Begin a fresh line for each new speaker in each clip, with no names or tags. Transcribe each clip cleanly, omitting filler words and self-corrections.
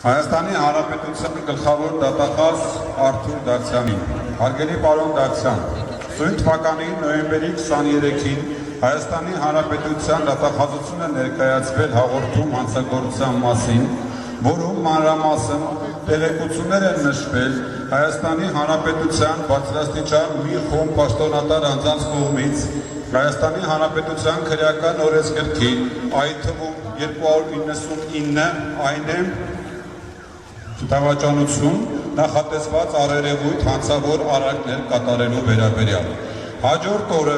Հայաստանի Հանրապետության գլխավոր դատախազ Արթուր Դավթյանին, հարգելի պարոն Դավթյան, սույն թվականի նոյեմբերի 23-ին Հայաստանի Հանրապետության դատախազությունը ներկայացվել հաղորդում հանցագործության մասին, որում մանրամասն տեղեկություններ են նշվել Հայաստանի Հանրապետության բարձրաստիճան մի խումբ պաշտոնատար անձանց կողմից Հայաստանի Հանրապետության քրեական օրենսգրքի, այդ թվում 299 այն է Տավաճանություն նախատեսված առերևույթ հանցավոր արարքներ կատարելու վերաբերյալ։ Հաջորդ օրը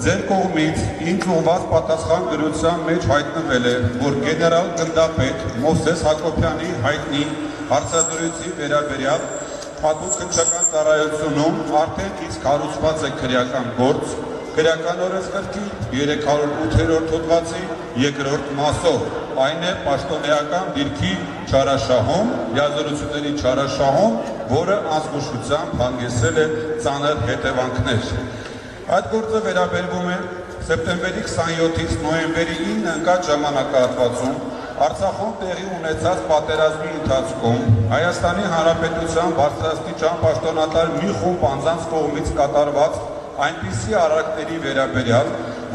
ձեր կողմից ինձ ուղղված պատասխան գրության մեջ հայտնվել է, որ գեներալ գնդապետ Մովսես Հակոբյանի հայտնի հարցադրույթի վերաբերյալ հատուկ քննչական ծառայությունում արդեն իսկ հարուցված է քրեական գործ, քրեական օրենսգրքի 308-րդ հոդվածի 2-րդ մասով, այն է պաշտոնեական դիրքի չարաշահում, յազորությունների չարաշահում, որը անզգուշությամբ հանգեցրել է ծանր հետևանքներ։ Այդ գործը վերաբերվում է սեպտեմբերի 27-ից նոյեմբերի 9 ընկած ժամանակահատվածում Արցախում տեղի ունեցած պատերազմի ընթացքում Հայաստանի Հանրապետության բարձրաստիճան պաշտոնատար մի խումբ անձանց կողմից կատարված այնպիսի արարքների վերաբերյալ,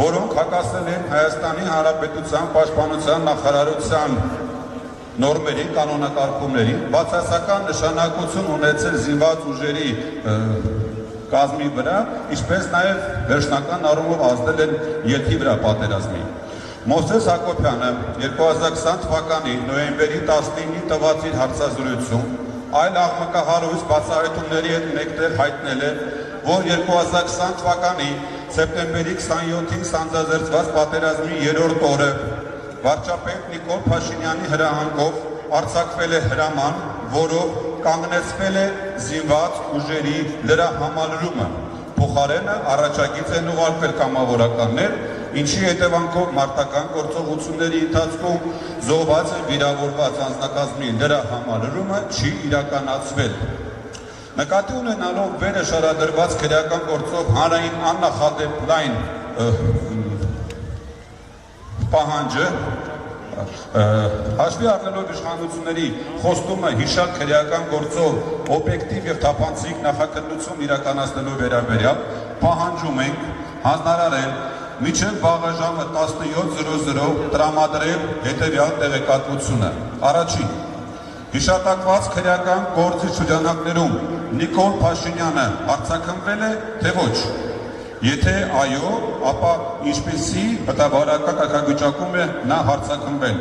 որոնք հակասել են Հայաստանի Հանրապետության պաշտպանության նախարարության նորմերի, կանոնակարգումների, բացասական նշանակություն ունեցել զինված ուժերի կազմի վրա, ինչպես նաև վերջնական առումով ազդել են ելքի վրա պատերազմի։ Մովսես Հակոբյանը 2020 թվականի նոյեմբերի 19-ի տված իր հարցազրույցում այլ աղմկահարույց բացահայտումների հետ մեկտեղ հայտնել է, որ 2020 թվականի սեպտեմբերի 27-ին սանձազերծված պատերազմի երրորդ օրը վարչապետ Նիկոլ Փաշինյանի հրահանգով արձակվել է հրաման, որով կանգնեցվել է զինված ուժերի լրահամալրումը, փոխարենը առաջագիծ են ուղարկվել կամավորականներ, ինչի հետևանքով մարտական գործողությունների ընթացքում զոհված և վիրավորված անձնակազմի լրահամալրումը չի իրականացվել։ Նկատի ունենալով վերը շարադրված քրեական գործով հանրային աննախադեպ լայն պահանջը, հաշվի առնելով իշխանությունների խոստումը հիշալ քրեական գործով օբյեկտիվ և թափանցիկ նախաքննություն իրականացնելու վերաբերյալ, պահանջում ենք հանձնարարել մինչև վաղը ժամը 17:00 տրամադրել հետևյալ տեղեկատվությունը։ Առաջին, հիշատակված քրեական գործի շրջանակներում Նիկոլ Փաշինյանը արձակնվել է, թե ոչ։ Եթե այո, ապա ինչպիսի հրամանական կարգավիճակում է նա հարձակնվել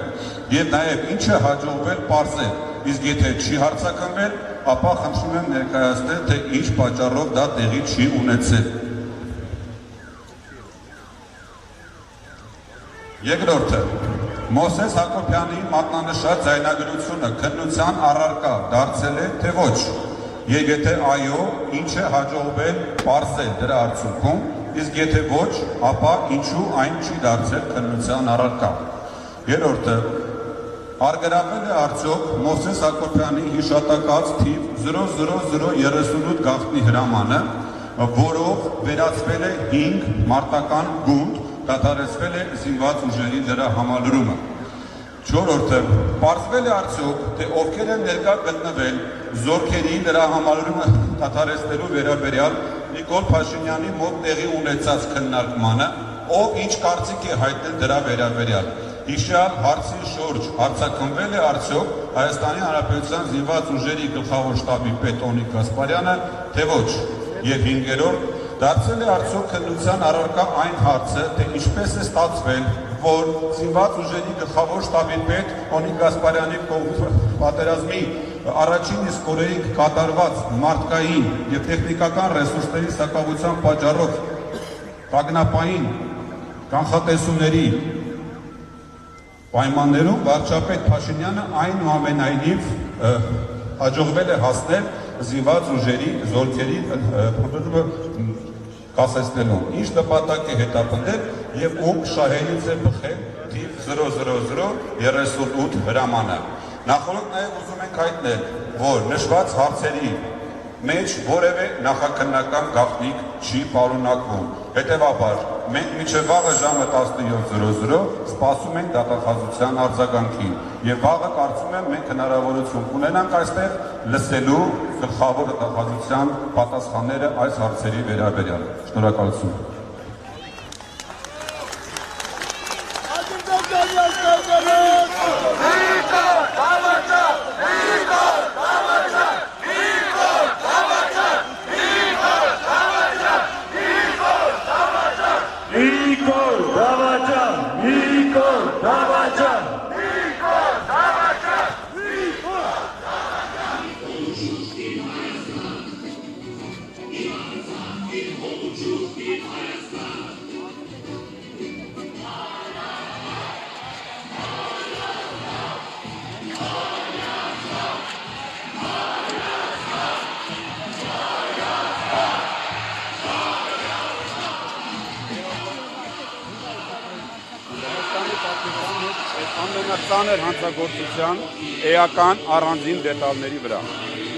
և նաև ինչ է հաջողվել պարզել, իսկ եթե չի հարձակնվել, ապա խնդրում եմ ներկայացնել, թե ինչ պատճառով դա տեղի չի ունեցել։ Երկրորդը, Մովսես Հակոբյանի մատնանշած ձայնագրությունը քննության առարկա դարձել է, թե ոչ, և եթե այո, ինչ է հաջողվել պարզել դրա արդյունքում, իսկ եթե ոչ, ապա ինչու այն չի դարձել քննության առարկա։ Երրորդը, արգելվել է արդյոք Մովսես Հակոբյանի հիշատակած թիվ 00038 գաղտնի հրամանը, որով վերացվել է 5 մարտական գունդ, դադարեցվել է զինված ուժերի լրահամալրումը։ Չորրորդը, պարզվել է արդյոք, թե ովքեր են ներկա գտնվել զորքերի լրահամալրումը դադարեցնելու վերաբերյալ Նիկոլ Փաշինյանի մոտ տեղի ունեցած քննարկմանը, ով ինչ կարծիք է հայտնել դրա վերաբերյալ։ Հիշյալ հարցի շուրջ հարձակնվել է արդյոք Հայաստանի Հանրապետության զինված ուժերի գլխավոր շտաբի պետ Օնիկ Գասպարյանը, թե ոչ։ Եվ հինգերորդ, դարձել է արդյոք քննության առարկա այն հարցը, թե ինչպես է ստացվել, որ զինված ուժերի գլխավոր շտաբի պետ Օնիկ Գասպարյանի կողմից պատերազմի առաջին իսկ օրերին կատարված մարդկային և տեխնիկական ռեսուրսների սակավության պատճառով տագնապային կանխատեսումների պայմաններում վարչապետ Փաշինյանը այնուամենայնիվ հաջողվել է հասնել զինված ուժերի զորքերի կասեցնելուն, ինչ նպատակ է հետապնդել և ում շահերից է բխել թիվ 00038 հրամանը։ Նախորդ նաև ուզում ենք հայտնել, որ նշված հարցերի մեջ որևէ նախաքննական գաղտնիք չի պարունակվում։ Հետևաբար, մենք մինչև վաղը ժամը 17:00 սպասում ենք դատախազության արձագանքին։ Եվ վաղը կարծում եմ մենք հնարավորություն ունենանք այստեղ լսելու գլխավոր հետախազության պատասխանները այս հարցերի վերաբերյալ։ Շնորհակալություն։
Ամենածանր հանցագործության էական առանձին դետալների վրա,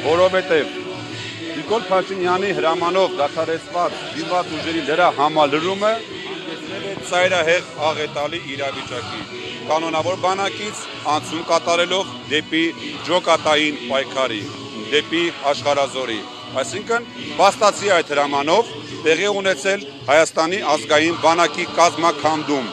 որովհետև Նիկոլ Փաշինյանի հրամանով դադարեցված զինված ուժերի դրա համալրումը հանգեցրել է ծայրահեղ աղետալի իրավիճակի, կանոնավոր բանակից անցում կատարելով դեպի ջոկատային պայքարի, դեպի աշխարհազորի, այսինքն փաստացի այդ հրամանով տեղի ունեցել Հայաստանի ազգային բանակի կազմաքանդում։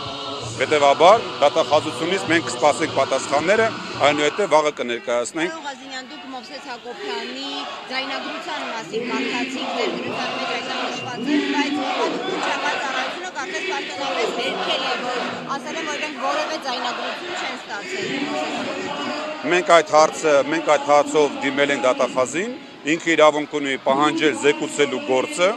Հետևաբար, դատախազությունից մենք կսպասենք պատասխանները, այնուհետև վաղը կներկայացնենք։
Ղազինյան, դուք Մովսես Հակոբյանի ձայնագրության մասին կարդացիք, ձեր գրության մեջ այդ նշված է, բայց հատուկ ծառայությունը կարծես պաշտոնապես վերքել է, որ ասել են, որ իրենք որևէ ձայնագրություն չեն ստացել։
Մենք այդ հարցով դիմել ենք դատախազին, ինքը իրավունք ունի պահանջել զեկուցելու գործը,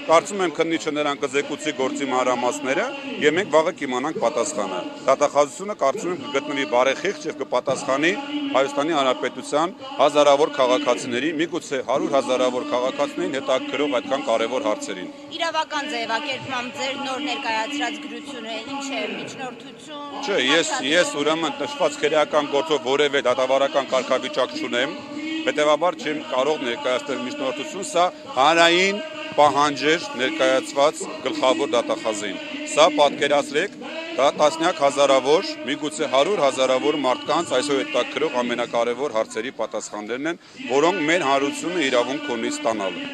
կարծում եմ քննիչը նրան կզեկուցի գործի մանրամասները եւ մենք վաղը կիմանանք պատասխանը։ Դատախազությունը կարծում եմ կգտնվի բարեխիղճ եւ կպատասխանի Հայաստանի Հանրապետության հազարավոր քաղաքացիների, միգուցե 100 հազարավոր քաղաքացիներին հետաքրող այդքան կարևոր հարցերին։
Իրավական ձևակերպմամբ ձեր նոր ներկայացրած գրությունը ինչ է, միջնորդություն։
Չէ, ես ուրեմն նշված քրեական գործով որևէ դատավարական կարգավիճակ չունեմ, հետեւաբար չեմ կարող ներկայացնել միջնորդություն, սա հանրային պահանջ էր ներկայացված գլխավոր դատախազին։ Սա պատկերացրեք, դա տասնյակ հազարավոր, միգուցե 100 հազարավոր մարդկանց այսօր հետաքրող ամենակարևոր հարցերի պատասխաններն են, որոնք մեր հանրությունը իրավունք ունի ստանալու։